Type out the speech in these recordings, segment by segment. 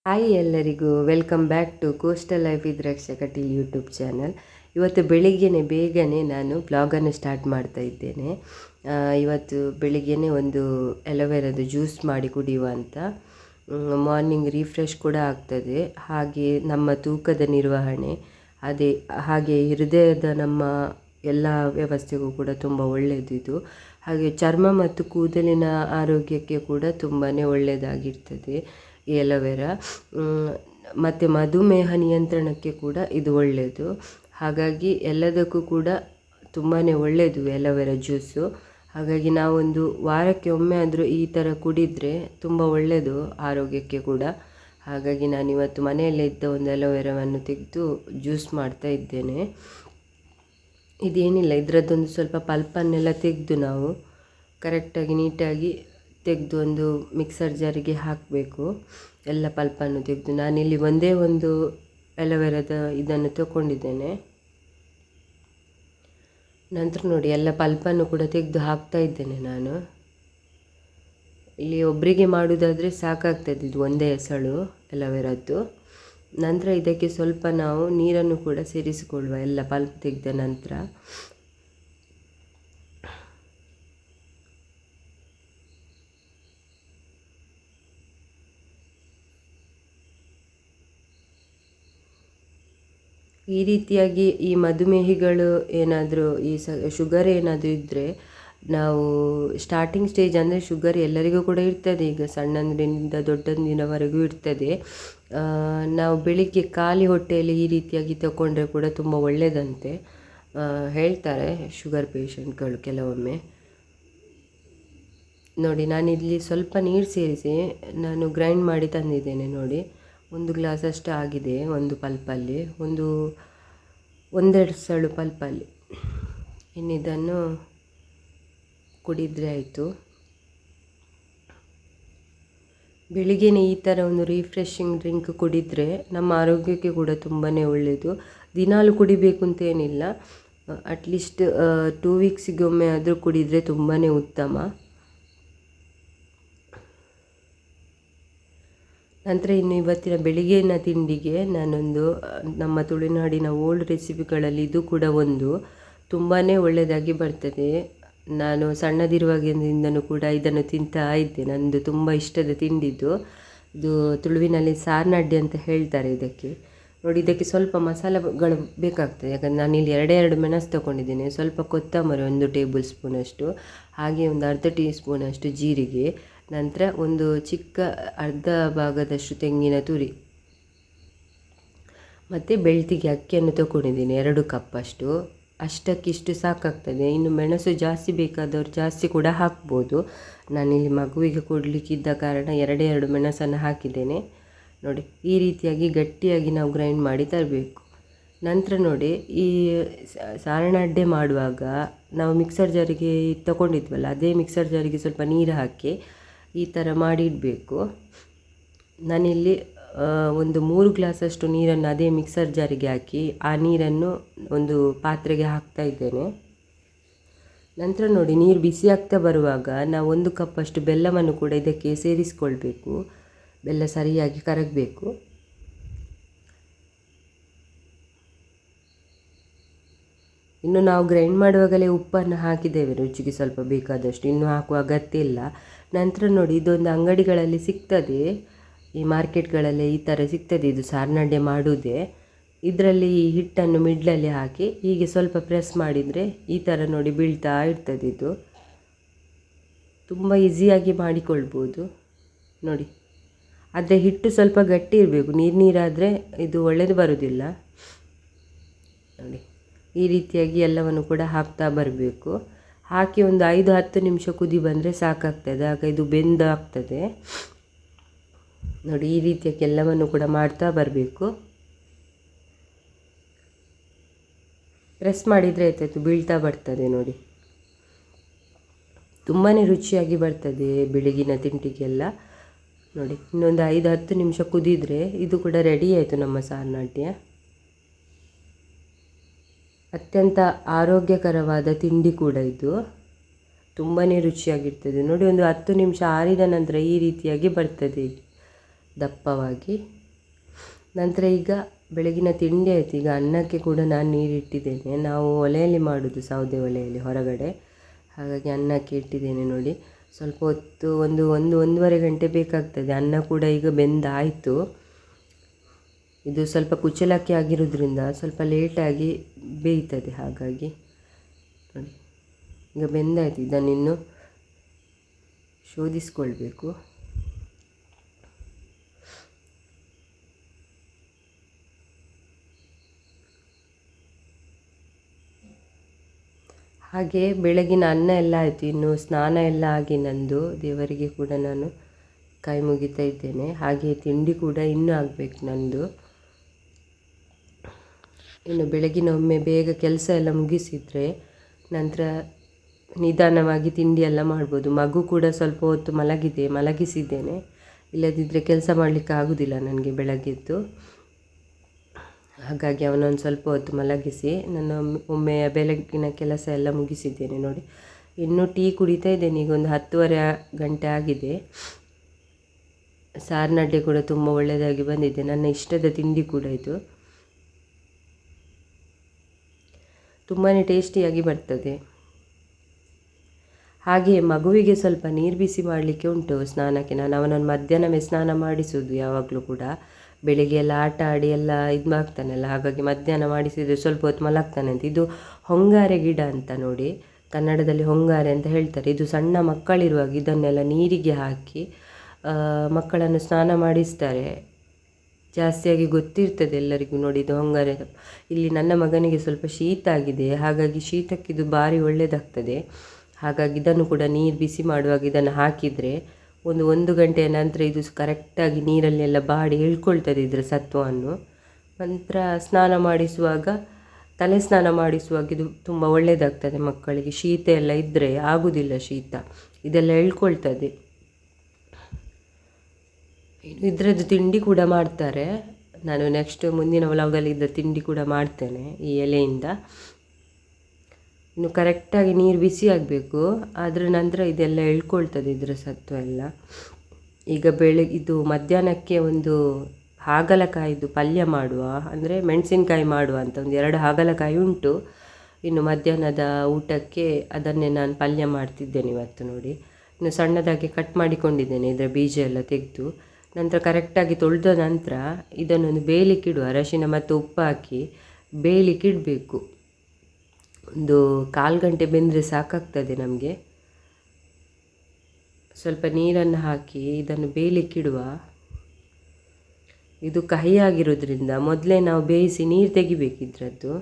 Hi ಎಲ್ಲರಿಗೂ welcome back to coastal life with Raksha Kateel YouTube channel. ಇವತ್ತು ಬೇಗನೆ ನಾನು ಬ್ಲಾಗನ್ನು ಸ್ಟಾರ್ಟ್ ಮಾಡ್ತಾ ಇದ್ದೇನೆ. ಇವತ್ತು ಬೆಳಿಗ್ಗೆ ಒಂದು ಎಲೋವೆರಾದು ಜ್ಯೂಸ್ ಮಾಡಿ ಕುಡಿಯುವ ಅಂತ. ಮಾರ್ನಿಂಗ್ ರಿಫ್ರೆಶ್ ಕೂಡ ಆಗ್ತದೆ, ಹಾಗೆ ನಮ್ಮ ತೂಕದ ನಿರ್ವಹಣೆ, ಹಾಗೆ ಹೃದಯದ ನಮ್ಮ ಎಲ್ಲ ವ್ಯವಸ್ಥೆಗೂ ಕೂಡ ತುಂಬ ಒಳ್ಳೆಯದು ಇದು. ಹಾಗೆ ಚರ್ಮ ಮತ್ತು ಕೂದಲಿನ ಆರೋಗ್ಯಕ್ಕೆ ಕೂಡ ತುಂಬಾ ಒಳ್ಳೆಯದಾಗಿರ್ತದೆ ಈ ಎಲೋವೆರಾ. ಮತ್ತು ಮಧುಮೇಹ ನಿಯಂತ್ರಣಕ್ಕೆ ಕೂಡ ಇದು ಒಳ್ಳೆಯದು. ಹಾಗಾಗಿ ಎಲ್ಲದಕ್ಕೂ ಕೂಡ ತುಂಬಾ ಒಳ್ಳೆಯದು ಎಲೋವೆರಾ ಜ್ಯೂಸು. ಹಾಗಾಗಿ ನಾವೊಂದು ವಾರಕ್ಕೆ ಒಮ್ಮೆ ಆದರೂ ಈ ಥರ ಕುಡಿದರೆ ತುಂಬ ಒಳ್ಳೆಯದು ಆರೋಗ್ಯಕ್ಕೆ ಕೂಡ. ಹಾಗಾಗಿ ನಾನಿವತ್ತು ಮನೆಯಲ್ಲೇ ಇದ್ದ ಒಂದು ಎಲೋವೆರಾವನ್ನು ತೆಗೆದು ಜ್ಯೂಸ್ ಮಾಡ್ತಾ ಇದ್ದೇನೆ. ಇದೇನಿಲ್ಲ, ಇದರದ್ದೊಂದು ಸ್ವಲ್ಪ ಪಲ್ಪನ್ನೆಲ್ಲ ತೆಗೆದು ನಾವು ಕರೆಕ್ಟಾಗಿ ನೀಟಾಗಿ ತೆಗೆದು ಒಂದು ಮಿಕ್ಸರ್ ಜಾರಿಗೆ ಹಾಕಬೇಕು. ಎಲ್ಲ ಪಲ್ಪನ್ನು ತೆಗೆದು ನಾನಿಲ್ಲಿ ಒಂದೇ ಒಂದು ಎಲೋವೆರಾದ ಇದನ್ನು ತಗೊಂಡಿದ್ದೇನೆ. ನಂತರ ನೋಡಿ ಎಲ್ಲ ಪಲ್ಪನ್ನು ಕೂಡ ತೆಗೆದು ಹಾಕ್ತಾ ಇದ್ದೇನೆ ನಾನು. ಇಲ್ಲಿ ಒಬ್ಬರಿಗೆ ಮಾಡೋದಾದರೆ ಸಾಕಾಗ್ತದೆ ಇದು ಒಂದೇ ಎಸಳು ಎಲೋವೆರಾದ್ದು. ನಂತರ ಇದಕ್ಕೆ ಸ್ವಲ್ಪ ನಾವು ನೀರನ್ನು ಕೂಡ ಸೇರಿಸಿಕೊಳ್ಳುವ ಎಲ್ಲ ಪಲ್ಪ್ ತೆಗೆದ ನಂತರ. ಈ ರೀತಿಯಾಗಿ ಈ ಮಧುಮೇಹಿಗಳು ಏನಾದರೂ ಶುಗರ್ ಏನಾದರೂ ಇದ್ದರೆ, ನಾವು ಸ್ಟಾರ್ಟಿಂಗ್ ಸ್ಟೇಜ್ ಅಂದರೆ ಶುಗರ್ ಎಲ್ಲರಿಗೂ ಕೂಡ ಇರ್ತದೆ, ಈಗ ಸಣ್ಣಂದಿನಿಂದ ದೊಡ್ಡಂದಿನವರೆಗೂ ಇರ್ತದೆ. ನಾವು ಬೆಳಿಗ್ಗೆ ಖಾಲಿ ಹೊಟ್ಟೆಯಲ್ಲಿ ಈ ರೀತಿಯಾಗಿ ತಗೊಂಡ್ರೆ ಕೂಡ ತುಂಬ ಒಳ್ಳೆಯದಂತೆ ಹೇಳ್ತಾರೆ ಶುಗರ್ ಪೇಷಂಟ್ಗಳು ಕೆಲವೊಮ್ಮೆ. ನೋಡಿ, ನಾನಿಲ್ಲಿ ಸ್ವಲ್ಪ ನೀರು ಸೇರಿಸಿ ನಾನು ಗ್ರೈಂಡ್ ಮಾಡಿ ತಂದಿದ್ದೇನೆ. ನೋಡಿ, 1 ಗ್ಲಾಸಷ್ಟು ಆಗಿದೆ ಒಂದು ಪಲ್ಪಲ್ಲಿ, ಒಂದೆರಡು ಸಳು ಪಲ್ಪಲ್ಲಿ. ಇನ್ನಿದನ್ನು ಕುಡಿದರೆ ಆಯಿತು. ಬೆಳಿಗ್ಗೆನೇ ಈ ಥರ ಒಂದು ರಿಫ್ರೆಶಿಂಗ್ ಡ್ರಿಂಕ್ ಕುಡಿದರೆ ನಮ್ಮ ಆರೋಗ್ಯಕ್ಕೆ ಕೂಡ ತುಂಬಾ ಒಳ್ಳೆಯದು. ದಿನಾಲು ಕುಡಿಬೇಕು ಅಂತೇನಿಲ್ಲ, ಅಟ್ಲೀಸ್ಟ್ 2 ವೀಕ್ಸಿಗೆ ಒಮ್ಮೆ ಆದರೂ ಕುಡಿದರೆ ತುಂಬಾ ಉತ್ತಮ. ನಂತರ ಇನ್ನು ಇವತ್ತಿನ ಬೆಳಿಗ್ಗಿನ ತಿಂಡಿಗೆ ನಾನೊಂದು ನಮ್ಮ ತುಳುನಾಡಿನ ಓಲ್ಡ್ ರೆಸಿಪಿಗಳಲ್ಲಿ ಇದು ಕೂಡ ಒಂದು ತುಂಬಾ ಒಳ್ಳೆಯದಾಗಿ ಬರ್ತದೆ. ನಾನು ಸಣ್ಣದಿರುವಾಗಿಂದನೂ ಕೂಡ ಇದನ್ನು ತಿಂತಾ ಇದ್ದೆ. ನನ್ನದು ತುಂಬ ಇಷ್ಟದ ತಿಂಡಿದ್ದು ಇದು. ತುಳುವಿನಲ್ಲಿ ಸಾರ್ನಡ್ಡೆ ಅಂತ ಹೇಳ್ತಾರೆ ಇದಕ್ಕೆ. ನೋಡಿ, ಇದಕ್ಕೆ ಸ್ವಲ್ಪ ಮಸಾಲೆಗಳು ಬೇಕಾಗ್ತದೆ. ಯಾಕಂದರೆ ನಾನಿಲ್ಲಿ 2 ಮೆಣಸು ತೊಗೊಂಡಿದ್ದೀನಿ, ಸ್ವಲ್ಪ ಕೊತ್ತಂಬರಿ 1 ಟೇಬಲ್ ಸ್ಪೂನಷ್ಟು, ಹಾಗೆ ಒಂದು ಅರ್ಧ ಟೀ ಸ್ಪೂನಷ್ಟು ಜೀರಿಗೆ, ನಂತರ ಒಂದು ಚಿಕ್ಕ ಅರ್ಧ ಭಾಗದಷ್ಟು ತೆಂಗಿನ ತುರಿ, ಮತ್ತು ಬೆಳ್ತಿಗೆ ಅಕ್ಕಿಯನ್ನು ತೊಗೊಂಡಿದ್ದೀನಿ 2 ಕಪ್ಪಷ್ಟು. ಅಷ್ಟಕ್ಕಿಷ್ಟು ಸಾಕಾಗ್ತದೆ. ಇನ್ನು ಮೆಣಸು ಜಾಸ್ತಿ ಬೇಕಾದವರು ಜಾಸ್ತಿ ಕೂಡ ಹಾಕ್ಬೋದು. ನಾನಿಲ್ಲಿ ಮಗುವಿಗೆ ಕೊಡಲಿಕ್ಕಿದ್ದ ಕಾರಣ 2 ಮೆಣಸನ್ನು ಹಾಕಿದ್ದೇನೆ. ನೋಡಿ, ಈ ರೀತಿಯಾಗಿ ಗಟ್ಟಿಯಾಗಿ ನಾವು ಗ್ರೈಂಡ್ ಮಾಡಿ ತರಬೇಕು. ನಂತರ ನೋಡಿ, ಈ ಸಾರಣಡ್ಡೆ ಮಾಡುವಾಗ ನಾವು ಮಿಕ್ಸರ್ ಜಾರಿಗೆ ತಗೊಂಡಿದ್ವಲ್ಲ, ಅದೇ ಮಿಕ್ಸರ್ ಜಾರಿಗೆ ಸ್ವಲ್ಪ ನೀರು ಹಾಕಿ ಈ ಥರ ಮಾಡಿ ಇಡಬೇಕು. ನಾನಿಲ್ಲಿ ಒಂದು 3 ಗ್ಲಾಸಷ್ಟು ನೀರನ್ನು ಅದೇ ಮಿಕ್ಸರ್ ಜಾರಿಗೆ ಹಾಕಿ ಆ ನೀರನ್ನು ಒಂದು ಪಾತ್ರೆಗೆ ಹಾಕ್ತಾ ಇದ್ದೇನೆ. ನಂತರ ನೋಡಿ, ನೀರು ಬಿಸಿ ಆಗ್ತಾ ಬರುವಾಗ ನಾವು 1 ಕಪ್ಪಷ್ಟು ಬೆಲ್ಲವನ್ನು ಕೂಡ ಇದಕ್ಕೆ ಸೇರಿಸ್ಕೊಳ್ಬೇಕು. ಬೆಲ್ಲ ಸರಿಯಾಗಿ ಕರಗಬೇಕು. ಇನ್ನು ನಾವು ಗ್ರೈಂಡ್ ಮಾಡುವಾಗಲೇ ಉಪ್ಪನ್ನು ಹಾಕಿದ್ದೇವೆ ರುಚಿಗೆ ಸ್ವಲ್ಪ ಬೇಕಾದಷ್ಟು, ಇನ್ನು ಹಾಕುವ ಅಗತ್ಯ ಇಲ್ಲ. ನಂತರ ನೋಡಿ, ಇದೊಂದು ಅಂಗಡಿಗಳಲ್ಲಿ ಸಿಗ್ತದೆ, ಈ ಮಾರ್ಕೆಟ್ಗಳಲ್ಲಿ ಈ ಥರ ಸಿಗ್ತದೆ ಇದು ಸಾರ್ನಡ್ಡೆ ಮಾಡುವುದೇ. ಇದರಲ್ಲಿ ಈ ಹಿಟ್ಟನ್ನು ಮಿಡ್ಲಲ್ಲಿ ಹಾಕಿ ಹೀಗೆ ಸ್ವಲ್ಪ ಪ್ರೆಸ್ ಮಾಡಿದರೆ ಈ ಥರ ನೋಡಿ ಬೀಳ್ತಾ ಇರ್ತದೆ. ಇದು ತುಂಬ ಈಸಿಯಾಗಿ ಮಾಡಿಕೊಳ್ಬೋದು ನೋಡಿ. ಆದರೆ ಹಿಟ್ಟು ಸ್ವಲ್ಪ ಗಟ್ಟಿ ಇರಬೇಕು, ನೀರಾದರೆ ಇದು ಒಳ್ಳೆಯದು ಬರೋದಿಲ್ಲ. ನೋಡಿ, ಈ ರೀತಿಯಾಗಿ ಎಲ್ಲವನ್ನು ಕೂಡ ಹಾಕ್ತಾ ಬರಬೇಕು. ಹಾಕಿ ಒಂದು 5-10 ನಿಮಿಷ ಕುದಿ ಬಂದರೆ ಸಾಕಾಗ್ತದೆ, ಆಗ ಇದು ಬೆಂದಾಗ್ತದೆ. ನೋಡಿ, ಈ ರೀತಿಯಾಗಿ ಎಲ್ಲವನ್ನು ಕೂಡ ಮಾಡ್ತಾ ಬರಬೇಕು. ಪ್ರೆಸ್ ಮಾಡಿದರೆ ಆಯ್ತಾಯಿತು, ಬೀಳ್ತಾ ಬರ್ತದೆ ನೋಡಿ. ತುಂಬಾ ರುಚಿಯಾಗಿ ಬರ್ತದೆ ಬೆಳಗಿನ ತಿಂಡಿಗೆಲ್ಲ. ನೋಡಿ, ಇನ್ನೊಂದು 5-10 ನಿಮಿಷ ಕುದಿದರೆ ಇದು ಕೂಡ ರೆಡಿ ಆಯಿತು ನಮ್ಮ ಸಾರ್ನಡ್ಡೆ. ಅತ್ಯಂತ ಆರೋಗ್ಯಕರವಾದ ತಿಂಡಿ ಕೂಡ ಇದು, ತುಂಬಾ ರುಚಿಯಾಗಿರ್ತದೆ ನೋಡಿ. ಒಂದು 10 ನಿಮಿಷ ಆರಿದ ನಂತರ ಈ ರೀತಿಯಾಗಿ ಬರ್ತದೆ. ದಪ್ಪವಾಗಿ. ನಂತರ ಈಗ ಬೆಳಗಿನ ತಿಂಡಿ ಆಯಿತು. ಈಗ ಅನ್ನಕ್ಕೆ ಕೂಡ ನಾನು ನೀರಿಟ್ಟಿದ್ದೇನೆ. ನಾವು ಒಲೆಯಲ್ಲಿ ಮಾಡೋದು, ಸೌದೆ ಒಲೆಯಲ್ಲಿ ಹೊರಗಡೆ. ಹಾಗಾಗಿ ಅನ್ನಕ್ಕೆ ಇಟ್ಟಿದ್ದೇನೆ ನೋಡಿ. ಸ್ವಲ್ಪ ಹೊತ್ತು ಒಂದೂವರೆ ಗಂಟೆ ಬೇಕಾಗ್ತದೆ. ಅನ್ನ ಕೂಡ ಈಗ ಬೆಂದಾಯಿತು. ಇದು ಸ್ವಲ್ಪ ಕುಚ್ಚಲಕ್ಕಿ ಆಗಿರೋದ್ರಿಂದ ಸ್ವಲ್ಪ ಲೇಟಾಗಿ ಬೇಯ್ತದೆ. ಹಾಗಾಗಿ ನೋಡಿ ಈಗ ಬೆಂದಾಯಿತು. ಇದನ್ನಿನ್ನು ಶೋಧಿಸ್ಕೊಳ್ಬೇಕು. ಹಾಗೆ ಬೆಳಗಿನ ಅನ್ನ ಎಲ್ಲ ಆಯಿತು. ಇನ್ನು ಸ್ನಾನ ಎಲ್ಲ ಆಗಿ ನಂದು ದೇವರಿಗೆ ಕೂಡ ನಾನು ಕೈ ಮುಗಿತಾ ಇದ್ದೇನೆ. ಹಾಗೆ ತಿಂಡಿ ಕೂಡ ಇನ್ನೂ ಆಗಬೇಕು ನಂದು. ಇನ್ನು ಬೆಳಗಿನ ಒಮ್ಮೆ ಬೇಗ ಕೆಲಸ ಎಲ್ಲ ಮುಗಿಸಿದರೆ ನಂತರ ನಿಧಾನವಾಗಿ ತಿಂಡಿ ಎಲ್ಲ ಮಾಡ್ಬೋದು. ಮಗು ಕೂಡ ಸ್ವಲ್ಪ ಹೊತ್ತು ಮಲಗಿಸಿದ್ದೇನೆ. ಇಲ್ಲದಿದ್ದರೆ ಕೆಲಸ ಮಾಡಲಿಕ್ಕೆ ಆಗೋದಿಲ್ಲ ನನಗೆ ಬೆಳಗ್ಗೆದ್ದು. ಹಾಗಾಗಿ ಅವನೊಂದು ಸ್ವಲ್ಪ ಹೊತ್ತು ಮಲಗಿಸಿ ನಾನು ಒಮ್ಮೆ ಬೆಳಗಿನ ಕೆಲಸ ಎಲ್ಲ ಮುಗಿಸಿದ್ದೇನೆ ನೋಡಿ. ಇನ್ನೂ ಟೀ ಕುಡಿತಾ ಇದ್ದೇನೆ. ಈಗ ಒಂದು 10:30 ಗಂಟೆ ಆಗಿದೆ. ಸಾರ್ನಡ್ಡೆ ಕೂಡ ತುಂಬ ಒಳ್ಳೆಯದಾಗಿ ಬಂದಿದೆ. ನನ್ನ ಇಷ್ಟದ ತಿಂಡಿ ಕೂಡ ಇದು. ತುಂಬಾ ಟೇಸ್ಟಿಯಾಗಿ ಬರ್ತದೆ. ಹಾಗೆಯೇ ಮಗುವಿಗೆ ಸ್ವಲ್ಪ ನೀರು ಬಿಸಿ ಮಾಡಲಿಕ್ಕೆ ಉಂಟು ಸ್ನಾನಕ್ಕೆ. ನಾನು ಅವನನ್ನು ಮಧ್ಯಾಹ್ನವೇ ಸ್ನಾನ ಮಾಡಿಸೋದು ಯಾವಾಗಲೂ ಕೂಡ. ಬೆಳಿಗ್ಗೆ ಎಲ್ಲ ಆಟ ಆಡಿ ಎಲ್ಲ ಇದು ಮಾಡ್ತಾನಲ್ಲ, ಹಾಗಾಗಿ ಮಧ್ಯಾಹ್ನ ಮಾಡಿಸಿದರೆ ಸ್ವಲ್ಪ ಹೊತ್ತು ಮಲಗ್ತಾನೆ ಅಂತ. ಇದು ಹೊಂಗಾರೆ ಗಿಡ ಅಂತ ನೋಡಿ, ಕನ್ನಡದಲ್ಲಿ ಹೊಂಗಾರೆ ಅಂತ ಹೇಳ್ತಾರೆ. ಇದು ಸಣ್ಣ ಮಕ್ಕಳಿರುವಾಗ ಇದನ್ನೆಲ್ಲ ನೀರಿಗೆ ಹಾಕಿ ಮಕ್ಕಳನ್ನು ಸ್ನಾನ ಮಾಡಿಸ್ತಾರೆ. ಜಾಸ್ತಿಯಾಗಿ ಗೊತ್ತಿರ್ತದೆ ಎಲ್ಲರಿಗೂ ನೋಡಿ ಇದು ಹೊಂಗಾರೆ. ಇಲ್ಲಿ ನನ್ನ ಮಗನಿಗೆ ಸ್ವಲ್ಪ ಶೀತ ಆಗಿದೆ, ಹಾಗಾಗಿ ಶೀತಕ್ಕಿದು ಭಾರಿ ಒಳ್ಳೆಯದಾಗ್ತದೆ. ಹಾಗಾಗಿ ಇದನ್ನು ಕೂಡ ನೀರು ಬಿಸಿ ಮಾಡುವಾಗ ಇದನ್ನು ಹಾಕಿದರೆ ಒಂದು ಗಂಟೆಯ ನಂತರ ಇದು ಕರೆಕ್ಟಾಗಿ ನೀರಲ್ಲೆಲ್ಲ ಬಾಡಿ ಇಳ್ಕೊಳ್ತದೆ ಇದರ ಸತ್ವವನ್ನು. ನಂತರ ತಲೆ ಸ್ನಾನ ಮಾಡಿಸುವಾಗ ಇದು ತುಂಬ ಒಳ್ಳೆಯದಾಗ್ತದೆ ಮಕ್ಕಳಿಗೆ. ಶೀತ ಎಲ್ಲ ಇದ್ದರೆ ಆಗೋದಿಲ್ಲ, ಶೀತ ಇದೆಲ್ಲ ಇಳ್ಕೊಳ್ತದೆ. ಇದರದ್ದು ತಿಂಡಿ ಕೂಡ ಮಾಡ್ತಾರೆ. ನಾನು ನೆಕ್ಸ್ಟ್ ಮುಂದಿನ ವ್ಲಾಗಲ್ಲಿ ಇದರ ತಿಂಡಿ ಕೂಡ ಮಾಡ್ತೇನೆ ಈ ಎಲೆಯಿಂದ. ಇನ್ನು ಕರೆಕ್ಟಾಗಿ ನೀರು ಬಿಸಿ ಆಗಬೇಕು. ಅದರ ನಂತರ ಇದೆಲ್ಲ ಎಳ್ಕೊಳ್ತದೆ ಇದರ ಸತ್ವ ಎಲ್ಲ. ಈಗ ಇದು ಮಧ್ಯಾಹ್ನಕ್ಕೆ ಒಂದು ಹಾಗಲಕಾಯಿದು ಪಲ್ಯ ಮಾಡುವ, ಅಂದರೆ ಮೆಣಸಿನಕಾಯಿ ಮಾಡುವ ಅಂತ ಒಂದು 2 ಹಾಗಲಕಾಯಿ ಉಂಟು. ಇನ್ನು ಮಧ್ಯಾಹ್ನದ ಊಟಕ್ಕೆ ಅದನ್ನೇ ನಾನು ಪಲ್ಯ ಮಾಡ್ತಿದ್ದೇನೆ ಇವತ್ತು ನೋಡಿ. ಇನ್ನು ಸಣ್ಣದಾಗಿ ಕಟ್ ಮಾಡಿಕೊಂಡಿದ್ದೇನೆ ಇದರ ಬೀಜ ಎಲ್ಲ ತೆಗೆದು. ನಂತರ ಕರೆಕ್ಟಾಗಿ ತೊಳೆದ ನಂತರ ಇದನ್ನೊಂದು ಬೇಯಲಿಕ್ಕಿಡುವ. ಅರಶಿನ ಮತ್ತು ಉಪ್ಪು ಹಾಕಿ ಬೇಯಲಿಕ್ಕಿಡಬೇಕು. ಒಂದು 1/4 ಗಂಟೆ ಬೆಂದರೆ ಸಾಕಾಗ್ತದೆ ನಮಗೆ. ಸ್ವಲ್ಪ ನೀರನ್ನು ಹಾಕಿ ಇದನ್ನು ಬೇಯಲಿಕ್ಕಿಡುವ. ಇದು ಕಹಿಯಾಗಿರೋದ್ರಿಂದ ಮೊದಲೇ ನಾವು ಬೇಯಿಸಿ ನೀರು ತೆಗಿಬೇಕು ಇದರದ್ದು.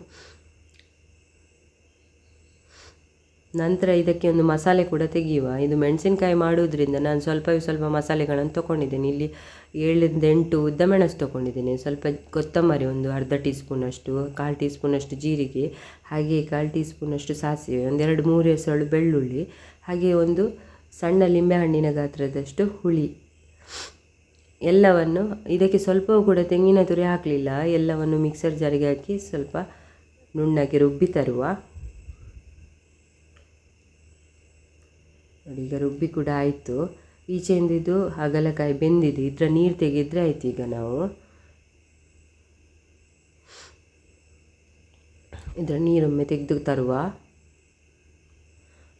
ನಂತರ ಇದಕ್ಕೆ ಒಂದು ಮಸಾಲೆ ಕೂಡ ತೆಗೆಯುವ. ಇದು ಮೆಣಸಿನಕಾಯಿ ಮಾಡೋದ್ರಿಂದ ನಾನು ಸ್ವಲ್ಪ ಮಸಾಲೆಗಳನ್ನು ತೊಗೊಂಡಿದ್ದೇನೆ. ಇಲ್ಲಿ 7-8 ಉದ್ದ ಮೆಣಸು ತೊಗೊಂಡಿದ್ದೇನೆ. ಸ್ವಲ್ಪ ಕೊತ್ತಂಬರಿ, ಒಂದು ಅರ್ಧ ಟೀ ಸ್ಪೂನಷ್ಟು, 1/4 ಟೀ ಸ್ಪೂನಷ್ಟು ಜೀರಿಗೆ, ಹಾಗೆ 1/4 ಟೀ ಸ್ಪೂನಷ್ಟು ಸಾಸಿವೆ, 2-3 ಎಸಳು ಬೆಳ್ಳುಳ್ಳಿ, ಹಾಗೆ ಒಂದು ಸಣ್ಣ ಲಿಂಬೆಹಣ್ಣಿನ ಗಾತ್ರದಷ್ಟು ಹುಳಿ. ಎಲ್ಲವನ್ನು ಇದಕ್ಕೆ ಸ್ವಲ್ಪವೂ ಕೂಡ ತೆಂಗಿನ ತುರಿ ಹಾಕಲಿಲ್ಲ. ಎಲ್ಲವನ್ನು ಮಿಕ್ಸರ್ ಜಾರಿಗೆ ಹಾಕಿ ಸ್ವಲ್ಪ ನುಣ್ಣಗೆ ರುಬ್ಬಿ ತರುವ. ನೋಡಿ ಈಗ ರುಬ್ಬಿ ಕೂಡ ಆಯಿತು. ಈಚೆಯಿಂದ ಇದು ಹಾಗಲಕಾಯಿ ಬೆಂದಿದೆ. ಇದರ ನೀರು ತೆಗೆದ್ರೆ ಆಯ್ತು. ಈಗ ನಾವು ಇದರ ನೀರೊಮ್ಮೆ ತೆಗೆದು ತರುವ.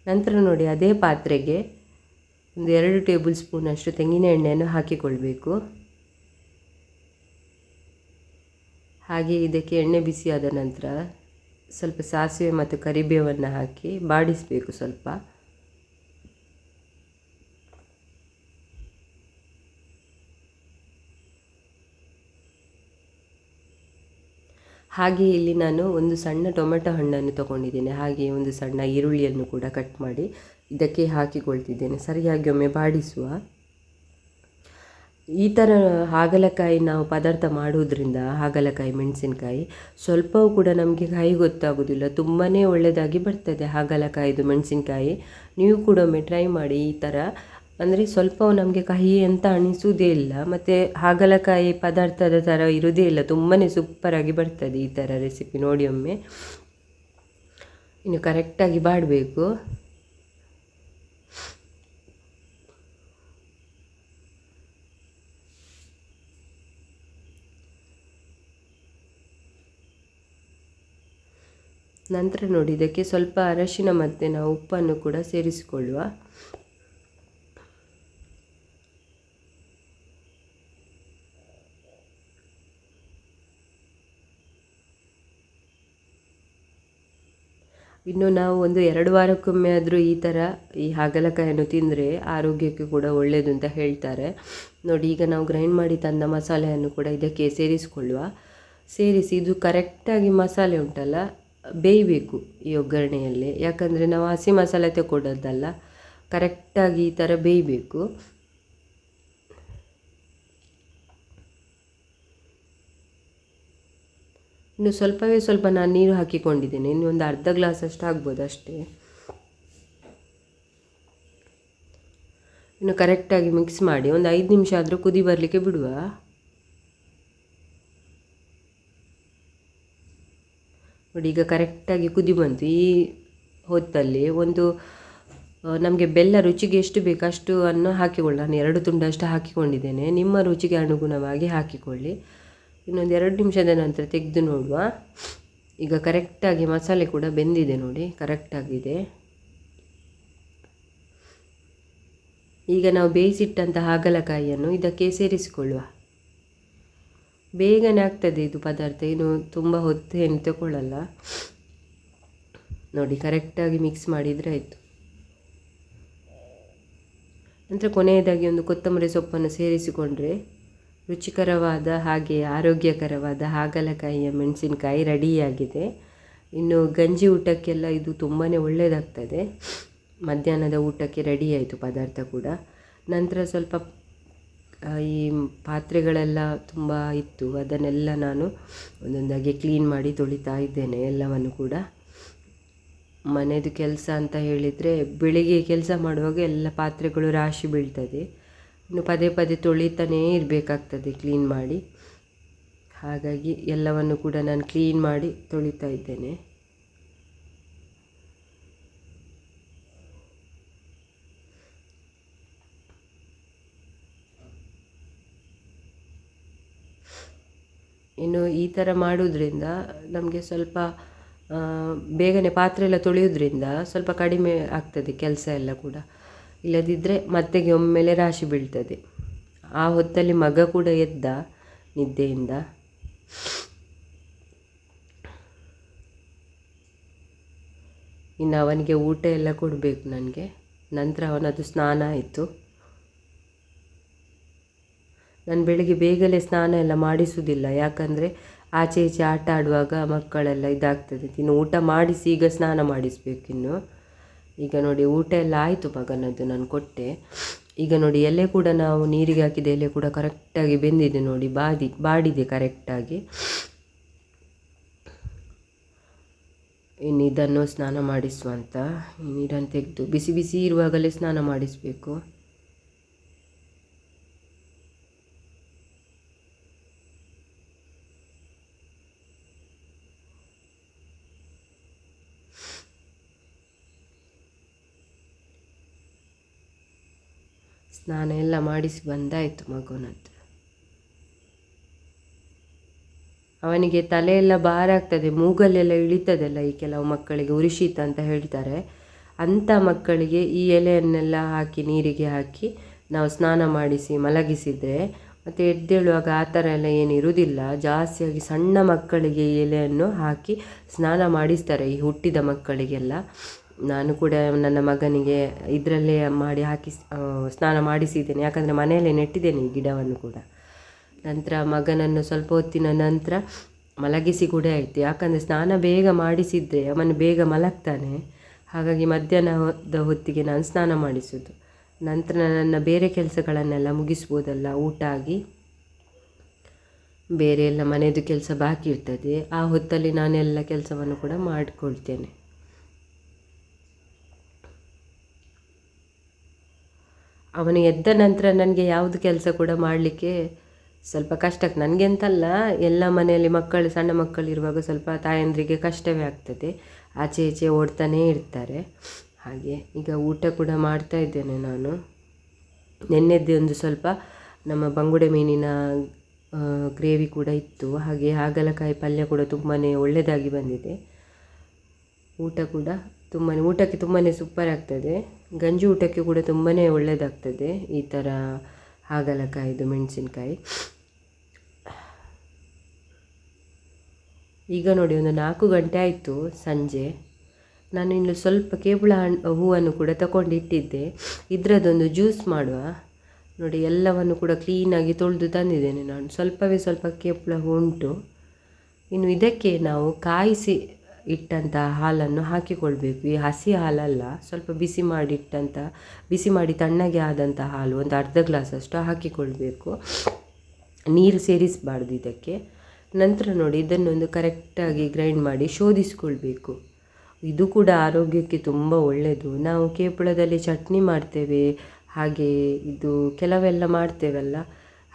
ನಂತರ ನೋಡಿ ಅದೇ ಪಾತ್ರೆಗೆ ಒಂದು 2 ಟೇಬಲ್ ಸ್ಪೂನಷ್ಟು ತೆಂಗಿನ ಎಣ್ಣೆಯನ್ನು ಹಾಕಿಕೊಳ್ಬೇಕು. ಹಾಗೆ ಇದಕ್ಕೆ ಎಣ್ಣೆ ಬಿಸಿಯಾದ ನಂತರ ಸ್ವಲ್ಪ ಸಾಸಿವೆ ಮತ್ತು ಕರಿಬೇವನ್ನು ಹಾಕಿ ಬಾಡಿಸಬೇಕು ಸ್ವಲ್ಪ. ಹಾಗೆ ಇಲ್ಲಿ ನಾನು ಒಂದು ಸಣ್ಣ ಟೊಮೆಟೊ ಹಣ್ಣನ್ನು ತೊಗೊಂಡಿದ್ದೇನೆ. ಹಾಗೆ ಒಂದು ಸಣ್ಣ ಈರುಳ್ಳಿಯನ್ನು ಕೂಡ ಕಟ್ ಮಾಡಿ ಇದಕ್ಕೆ ಹಾಕಿಕೊಳ್ತಿದ್ದೇನೆ. ಸರಿಯಾಗಿ ಒಮ್ಮೆ ಬಾಡಿಸುವ. ಈ ಥರ ಹಾಗಲಕಾಯಿ ನಾವು ಪದಾರ್ಥ ಮಾಡೋದ್ರಿಂದ, ಹಾಗಲಕಾಯಿ ಮೆಣಸಿನಕಾಯಿ ಸ್ವಲ್ಪವೂ ಕೂಡ ನಮಗೆ ಕಹಿ ಗೊತ್ತಾಗೋದಿಲ್ಲ. ತುಂಬಾ ಒಳ್ಳೆಯದಾಗಿ ಬರ್ತದೆ ಹಾಗಲಕಾಯಿದು ಮೆಣಸಿನಕಾಯಿ. ನೀವು ಕೂಡ ಒಮ್ಮೆ ಟ್ರೈ ಮಾಡಿ ಈ ಥರ. ಅಂದರೆ ಸ್ವಲ್ಪವೂ ನಮಗೆ ಕಹಿ ಅಂತ ಅನಿಸುವುದೇ ಇಲ್ಲ, ಮತ್ತು ಹಾಗಲಕಾಯಿ ಪದಾರ್ಥದ ಥರ ಇರೋದೇ ಇಲ್ಲ. ತುಂಬಾ ಸೂಪರಾಗಿ ಬರ್ತದೆ ಈ ಥರ ರೆಸಿಪಿ. ನೋಡಿ ಒಮ್ಮೆ. ಇನ್ನು ಕರೆಕ್ಟಾಗಿ ಬಾಡಬೇಕು. ನಂತರ ನೋಡಿ ಇದಕ್ಕೆ ಸ್ವಲ್ಪ ಅರಶಿನ ಮತ್ತು ನಾವು ಉಪ್ಪನ್ನು ಕೂಡ ಸೇರಿಸಿಕೊಳ್ಳುವ. ಇನ್ನು ನಾವು ಒಂದು 2 ವಾರಕ್ಕೊಮ್ಮೆ ಆದರೂ ಈ ಥರ ಈ ಹಾಗಲಕಾಯನ್ನು ತಿಂದರೆ ಆರೋಗ್ಯಕ್ಕೆ ಕೂಡ ಒಳ್ಳೆಯದು ಅಂತ ಹೇಳ್ತಾರೆ. ನೋಡಿ ಈಗ ನಾವು ಗ್ರೈಂಡ್ ಮಾಡಿ ತಂದ ಮಸಾಲೆಯನ್ನು ಕೂಡ ಇದಕ್ಕೆ ಸೇರಿಸಿಕೊಳ್ಳುವ. ಸೇರಿಸಿ ಇದು ಕರೆಕ್ಟಾಗಿ ಮಸಾಲೆ ಉಂಟಲ್ಲ ಬೇಯಬೇಕು ಈ ಒಗ್ಗರಣೆಯಲ್ಲಿ, ಯಾಕಂದರೆ ನಾವು ಹಸಿ ಮಸಾಲೆ ತಗೊಳ್ಳೋದಲ್ಲ, ಕರೆಕ್ಟಾಗಿ ಈ ಥರ ಬೇಯಬೇಕು. ಇನ್ನು ಸ್ವಲ್ಪ ನಾನು ನೀರು ಹಾಕಿಕೊಂಡಿದ್ದೇನೆ, ಇನ್ನು ಒಂದು ಅರ್ಧ ಗ್ಲಾಸ್ ಅಷ್ಟು ಆಗ್ಬೋದು ಅಷ್ಟೇ. ಇನ್ನು ಕರೆಕ್ಟಾಗಿ ಮಿಕ್ಸ್ ಮಾಡಿ ಒಂದು 5 ನಿಮಿಷ ಆದರೂ ಕುದಿ ಬರಲಿಕ್ಕೆ ಬಿಡುವ. ನೋಡಿ ಈಗ ಕರೆಕ್ಟಾಗಿ ಕುದಿ ಬಂತು. ಈ ಹೊತ್ತಲ್ಲಿ ಒಂದು ನಮಗೆ ಬೆಲ್ಲ ರುಚಿಗೆ ಎಷ್ಟು ಬೇಕು ಅಷ್ಟು ಅನ್ನು ಹಾಕಿಕೊಳ್ಳಿ. ನಾನು 2 ತುಂಡಷ್ಟು ಹಾಕಿಕೊಂಡಿದ್ದೇನೆ, ನಿಮ್ಮ ರುಚಿಗೆ ಅನುಗುಣವಾಗಿ ಹಾಕಿಕೊಳ್ಳಿ. ಇನ್ನೊಂದು 2 ನಿಮಿಷದ ನಂತರ ತೆಗೆದು ನೋಡುವ. ಈಗ ಕರೆಕ್ಟಾಗಿ ಮಸಾಲೆ ಕೂಡ ಬೆಂದಿದೆ ನೋಡಿ, ಕರೆಕ್ಟಾಗಿದೆ. ಈಗ ನಾವು ಬೇಯಿಸಿಟ್ಟಂಥ ಹಾಗಲಕಾಯಿಯನ್ನು ಇದಕ್ಕೆ ಸೇರಿಸಿಕೊಳ್ಳುವ. ಬೇಗನೆ ಆಗ್ತದೆ ಇದು ಪದಾರ್ಥ, ಏನು ತುಂಬ ಹೊತ್ತು ಏನು ತಗೊಳ್ಳಲ್ಲ. ನೋಡಿ ಕರೆಕ್ಟಾಗಿ ಮಿಕ್ಸ್ ಮಾಡಿದರೆ ಆಯಿತು. ನಂತರ ಕೊನೆಯದಾಗಿ ಒಂದು ಕೊತ್ತಂಬರಿ ಸೊಪ್ಪನ್ನು ಸೇರಿಸಿಕೊಂಡ್ರೆ ರುಚಿಕರವಾದ ಹಾಗೆ ಆರೋಗ್ಯಕರವಾದ ಹಾಗಲಕಾಯಿಯ ಮೆಣಸಿನಕಾಯಿ ರೆಡಿಯಾಗಿದೆ. ಇನ್ನು ಗಂಜಿ ಊಟಕ್ಕೆಲ್ಲ ಇದು ತುಂಬಾ ಒಳ್ಳೆಯದಾಗ್ತದೆ. ಮಧ್ಯಾಹ್ನದ ಊಟಕ್ಕೆ ರೆಡಿ ಆಯಿತು ಪದಾರ್ಥ ಕೂಡ. ನಂತರ ಸ್ವಲ್ಪ ಈ ಪಾತ್ರೆಗಳೆಲ್ಲ ತುಂಬ ಇತ್ತು, ಅದನ್ನೆಲ್ಲ ನಾನು ಒಂದೊಂದಾಗಿ ಕ್ಲೀನ್ ಮಾಡಿ ತೊಳಿತಾ ಇದ್ದೇನೆ ಎಲ್ಲವನ್ನು ಕೂಡ. ಮನೆಯದು ಕೆಲಸ ಅಂತ ಹೇಳಿದರೆ ಬೆಳಿಗ್ಗೆ ಕೆಲಸ ಮಾಡುವಾಗ ಎಲ್ಲ ಪಾತ್ರೆಗಳು ರಾಶಿ ಬೀಳ್ತದೆ, ಇನ್ನು ಪದೇ ತೊಳಿತಾನೇ ಇರಬೇಕಾಗ್ತದೆ ಕ್ಲೀನ್ ಮಾಡಿ. ಹಾಗಾಗಿ ಎಲ್ಲವನ್ನು ಕೂಡ ನಾನು ಕ್ಲೀನ್ ಮಾಡಿ ತೊಳಿತಾ ಇದ್ದೇನೆ. ಇನ್ನು ಈ ಥರ ಮಾಡೋದ್ರಿಂದ ನಮಗೆ ಸ್ವಲ್ಪ ಬೇಗನೆ ಪಾತ್ರೆ ಎಲ್ಲ ತೊಳೆಯೋದ್ರಿಂದ ಸ್ವಲ್ಪ ಕಡಿಮೆ ಆಗ್ತದೆ ಕೆಲಸ ಎಲ್ಲ ಕೂಡ. ಇಲ್ಲದಿದ್ದರೆ ಮತ್ತೆಗೆ ಒಮ್ಮೆಲೆ ರಾಶಿ ಬೀಳ್ತದೆ. ಆ ಹೊತ್ತಲ್ಲಿ ಮಗ ಕೂಡ ಎದ್ದ ನಿದ್ದೆಯಿಂದ. ಇನ್ನು ಅವನಿಗೆ ಊಟ ಎಲ್ಲ ಕೊಡಬೇಕು ನನಗೆ. ನಂತರ ಅವನದು ಸ್ನಾನ ಆಯಿತು. ನಾನು ಬೆಳಿಗ್ಗೆ ಬೇಗನೆ ಸ್ನಾನ ಎಲ್ಲ ಮಾಡಿಸುವುದಿಲ್ಲ, ಯಾಕಂದರೆ ಆಚೆ ಈಚೆ ಆಟ ಆಡುವಾಗ ಮಕ್ಕಳೆಲ್ಲ ಇದಾಗ್ತದೆ. ಇನ್ನು ಊಟ ಮಾಡಿಸಿ ಈಗ ಸ್ನಾನ ಮಾಡಿಸಬೇಕಿನ್ನು. ಈಗ ನೋಡಿ ಊಟ ಎಲ್ಲ ಆಯಿತು ಮಗನದ್ದು, ನಾನು ಕೊಟ್ಟೆ. ಈಗ ನೋಡಿ ಎಲೆ ಕೂಡ ನಾವು ನೀರಿಗೆ ಹಾಕಿದ ಎಲೆ ಕೂಡ ಕರೆಕ್ಟಾಗಿ ಬೆಂದಿದೆ ನೋಡಿ, ಬಾಡಿದೆ ಕರೆಕ್ಟಾಗಿ. ಇನ್ನು ಇದನ್ನು ಸ್ನಾನ ಮಾಡಿಸುವಂತ. ನೀರನ್ನು ತೆಗೆದು ಬಿಸಿ ಬಿಸಿ ಇರುವಾಗಲೇ ಸ್ನಾನ ಮಾಡಿಸಬೇಕು. ಸ್ನಾನ ಎಲ್ಲ ಮಾಡಿಸಿ ಬಂದಾಯಿತು ಮಗುನದ್ದು. ಅವನಿಗೆ ತಲೆಯೆಲ್ಲ ಭಾರ ಆಗ್ತದೆ, ಮೂಗಲ್ಲೆಲ್ಲ ಇಳಿತದೆಲ್ಲ. ಈ ಕೆಲವು ಮಕ್ಕಳಿಗೆ ಉರಿಶೀತ ಅಂತ ಹೇಳ್ತಾರೆ, ಅಂಥ ಮಕ್ಕಳಿಗೆ ಈ ಎಲೆಯನ್ನೆಲ್ಲ ಹಾಕಿ ನೀರಿಗೆ ಹಾಕಿ ನಾವು ಸ್ನಾನ ಮಾಡಿಸಿ ಮಲಗಿಸಿದರೆ ಮತ್ತು ಎದ್ದೇಳುವಾಗ ಆ ಥರ ಎಲ್ಲ ಏನಿರುವುದಿಲ್ಲ. ಜಾಸ್ತಿಯಾಗಿ ಸಣ್ಣ ಮಕ್ಕಳಿಗೆ ಈ ಎಲೆಯನ್ನು ಹಾಕಿ ಸ್ನಾನ ಮಾಡಿಸ್ತಾರೆ, ಈ ಹುಟ್ಟಿದ ಮಕ್ಕಳಿಗೆಲ್ಲ. ನಾನು ಕೂಡ ನನ್ನ ಮಗನಿಗೆ ಇದರಲ್ಲೇ ಮಾಡಿ ಹಾಕಿ ಸ್ನಾನ ಮಾಡಿಸಿದ್ದೇನೆ, ಯಾಕಂದರೆ ಮನೆಯಲ್ಲೇ ನೆಟ್ಟಿದ್ದೇನೆ ಈ ಗಿಡವನ್ನು ಕೂಡ. ನಂತರ ಮಗನನ್ನು ಸ್ವಲ್ಪ ಹೊತ್ತಿನ ನಂತರ ಮಲಗಿಸಿ ಕೂಡ ಆಯಿತು, ಯಾಕಂದರೆ ಸ್ನಾನ ಬೇಗ ಮಾಡಿಸಿದರೆ ಅವನು ಬೇಗ ಮಲಗ್ತಾನೆ. ಹಾಗಾಗಿ ಮಧ್ಯಾಹ್ನದ ಹೊತ್ತಿಗೆ ನಾನು ಸ್ನಾನ ಮಾಡಿಸೋದು. ನಂತರ ನನ್ನ ಬೇರೆ ಕೆಲಸಗಳನ್ನೆಲ್ಲ ಮುಗಿಸ್ಬೋದಲ್ಲ, ಊಟ ಆಗಿ ಬೇರೆ ಎಲ್ಲ ಮನೆಯದು ಕೆಲಸ ಬಾಕಿ ಇರ್ತದೆ. ಆ ಹೊತ್ತಲ್ಲಿ ನಾನೆಲ್ಲ ಕೆಲಸವನ್ನು ಕೂಡ ಮಾಡಿಕೊಳ್ತೇನೆ. ಅವನು ಎದ್ದ ನಂತರ ನನಗೆ ಯಾವುದು ಕೆಲಸ ಕೂಡ ಮಾಡಲಿಕ್ಕೆ ಸ್ವಲ್ಪ ಕಷ್ಟ. ನನಗೆ ಅಂತಲ್ಲ, ಎಲ್ಲ ಮನೆಯಲ್ಲಿ ಮಕ್ಕಳು ಸಣ್ಣ ಮಕ್ಕಳು ಇರುವಾಗ ಸ್ವಲ್ಪ ತಾಯಂದ್ರಿಗೆ ಕಷ್ಟವೇ ಆಗ್ತದೆ, ಆಚೆ ಈಚೆ ಓಡ್ತಾನೇ ಇರ್ತಾರೆ. ಹಾಗೆ ಈಗ ಊಟ ಕೂಡ ಮಾಡ್ತಾ ಇದ್ದೇನೆ ನಾನು. ನೆನ್ನೆದ್ದೇ ಒಂದು ಸ್ವಲ್ಪ ನಮ್ಮ ಬಂಗುಡೆ ಮೀನಿನ ಗ್ರೇವಿ ಕೂಡ ಇತ್ತು, ಹಾಗೆ ಹಾಗಲಕಾಯಿ ಪಲ್ಯ ಕೂಡ ತುಂಬಾ ಒಳ್ಳೆಯದಾಗಿ ಬಂದಿದೆ. ಊಟ ಕೂಡ ಊಟಕ್ಕೆ ತುಂಬಾ ಸೂಪರ್ ಆಗ್ತದೆ. ಗಂಜಿ ಊಟಕ್ಕೆ ಕೂಡ ತುಂಬಾ ಒಳ್ಳೆಯದಾಗ್ತದೆ ಈ ಥರ ಹಾಗಲಕಾಯಿದು ಮೆಣಸಿನ್ಕಾಯಿ. ಈಗ ನೋಡಿ ಒಂದು 4 ಗಂಟೆ ಆಯಿತು ಸಂಜೆ. ನಾನು ಇನ್ನು ಸ್ವಲ್ಪ ಕೇಬುಳ ಹೂವನ್ನು ಕೂಡ ತಗೊಂಡಿಟ್ಟಿದ್ದೆ. ಇದರದ್ದೊಂದು ಜ್ಯೂಸ್ ಮಾಡುವ. ನೋಡಿ ಎಲ್ಲವನ್ನು ಕೂಡ ಕ್ಲೀನಾಗಿ ತೊಳೆದು ತಂದಿದ್ದೇನೆ ನಾನು. ಸ್ವಲ್ಪ ಕೇಬುಳ ಹೂ ಉಂಟು. ಇನ್ನು ಇದಕ್ಕೆ ನಾವು ಕಾಯಿಸಿ ಇಟ್ಟಂಥ ಹಾಲನ್ನು ಹಾಕಿಕೊಳ್ಬೇಕು. ಈ ಹಸಿ ಹಾಲಲ್ಲ, ಸ್ವಲ್ಪ ಬಿಸಿ ಮಾಡಿ ತಣ್ಣಗೆ ಆದಂಥ ಹಾಲು ಒಂದು ಅರ್ಧ ಗ್ಲಾಸಷ್ಟು ಹಾಕಿಕೊಳ್ಬೇಕು. ನೀರು ಸೇರಿಸಬಾರ್ದು ಇದಕ್ಕೆ. ನಂತರ ನೋಡಿ ಇದನ್ನೊಂದು ಕರೆಕ್ಟಾಗಿ ಗ್ರೈಂಡ್ ಮಾಡಿ ಶೋಧಿಸಿಕೊಳ್ಬೇಕು. ಇದು ಕೂಡ ಆರೋಗ್ಯಕ್ಕೆ ತುಂಬ ಒಳ್ಳೆಯದು. ನಾವು ಕೇಪುಳದಲ್ಲಿ ಚಟ್ನಿ ಮಾಡ್ತೇವೆ, ಹಾಗೆ ಇದು ಕೆಲವೆಲ್ಲ ಮಾಡ್ತೇವಲ್ಲ,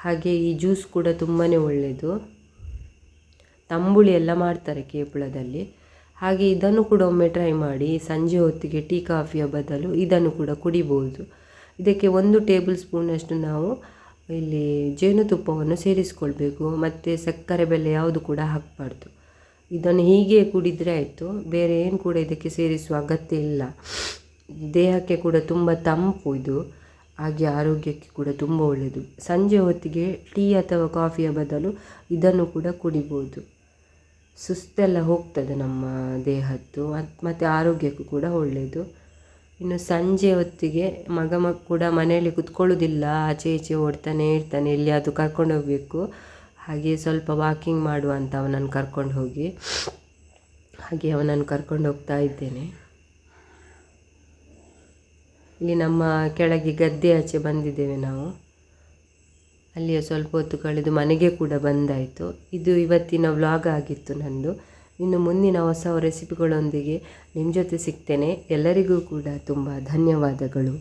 ಹಾಗೆ ಈ ಜ್ಯೂಸ್ ಕೂಡ ತುಂಬಾ ಒಳ್ಳೆಯದು. ತಂಬುಳಿ ಎಲ್ಲ ಮಾಡ್ತಾರೆ ಕೇಪುಳದಲ್ಲಿ. ಹಾಗೆ ಇದನ್ನು ಕೂಡ ಒಮ್ಮೆ ಟ್ರೈ ಮಾಡಿ. ಸಂಜೆ ಹೊತ್ತಿಗೆ ಟೀ ಕಾಫಿಯ ಬದಲು ಇದನ್ನು ಕೂಡ ಕುಡಿಬೋದು. ಇದಕ್ಕೆ 1 ಟೇಬಲ್ ಸ್ಪೂನಷ್ಟು ನಾವು ಇಲ್ಲಿ ಜೇನುತುಪ್ಪವನ್ನು ಸೇರಿಸ್ಕೊಳ್ಬೇಕು. ಮತ್ತು ಸಕ್ಕರೆ ಬೆಲ್ಲ ಯಾವುದು ಕೂಡ ಹಾಕಬಾರ್ದು. ಇದನ್ನು ಹೀಗೆ ಕುಡಿದರೆ ಆಯಿತು, ಬೇರೆ ಏನು ಕೂಡ ಇದಕ್ಕೆ ಸೇರಿಸುವ ಅಗತ್ಯ ಇಲ್ಲ. ದೇಹಕ್ಕೆ ಕೂಡ ತುಂಬ ತಂಪು ಇದು, ಹಾಗೆ ಆರೋಗ್ಯಕ್ಕೆ ಕೂಡ ತುಂಬ ಒಳ್ಳೆಯದು. ಸಂಜೆ ಹೊತ್ತಿಗೆ ಟೀ ಅಥವಾ ಕಾಫಿಯ ಬದಲು ಇದನ್ನು ಕೂಡ ಕುಡಿಬೋದು. ಸುಸ್ತೆಲ್ಲ ಹೋಗ್ತದೆ ನಮ್ಮ ದೇಹದ್ದು, ಮತ್ತು ಆರೋಗ್ಯಕ್ಕೂ ಕೂಡ ಒಳ್ಳೆಯದು. ಇನ್ನು ಸಂಜೆ ಹೊತ್ತಿಗೆ ಮಗ ಕೂಡ ಮನೆಯಲ್ಲಿ ಕುತ್ಕೊಳ್ಳೋದಿಲ್ಲ, ಆಚೆ ಈಚೆ ಓಡ್ತಾನೆ ಇರ್ತಾನೆ, ಎಲ್ಲಿಯಾದರೂ ಕರ್ಕೊಂಡು ಹೋಗಬೇಕು. ಹಾಗೆ ಸ್ವಲ್ಪ ವಾಕಿಂಗ್ ಮಾಡುವ ಅಂತ ಅವನನ್ನು ಕರ್ಕೊಂಡು ಹೋಗಿ, ಹಾಗೆ ಅವನನ್ನು ಕರ್ಕೊಂಡು ಹೋಗ್ತಾ ಇದ್ದೇನೆ. ಇಲ್ಲಿ ನಮ್ಮ ಕೆಳಗೆ ಗದ್ದೆ ಆಚೆ ಬಂದಿದ್ದೇವೆ ನಾವು. ಅಲ್ಲಿಯೇ ಸ್ವಲ್ಪ ಹೊತ್ತು ಕಳೆದು ಮನೆಗೆ ಕೂಡ ಬಂದಾಯಿತು. ಇದು ಇವತ್ತಿನ ವ್ಲಾಗ್ ಆಗಿತ್ತು ನಂದು. ಇನ್ನು ಮುಂದಿನ ಹೊಸ ರೆಸಿಪಿಗಳೊಂದಿಗೆ ನಿಮ್ಮ ಜೊತೆ ಸಿಗ್ತೇನೆ. ಎಲ್ಲರಿಗೂ ಕೂಡ ತುಂಬ ಧನ್ಯವಾದಗಳು.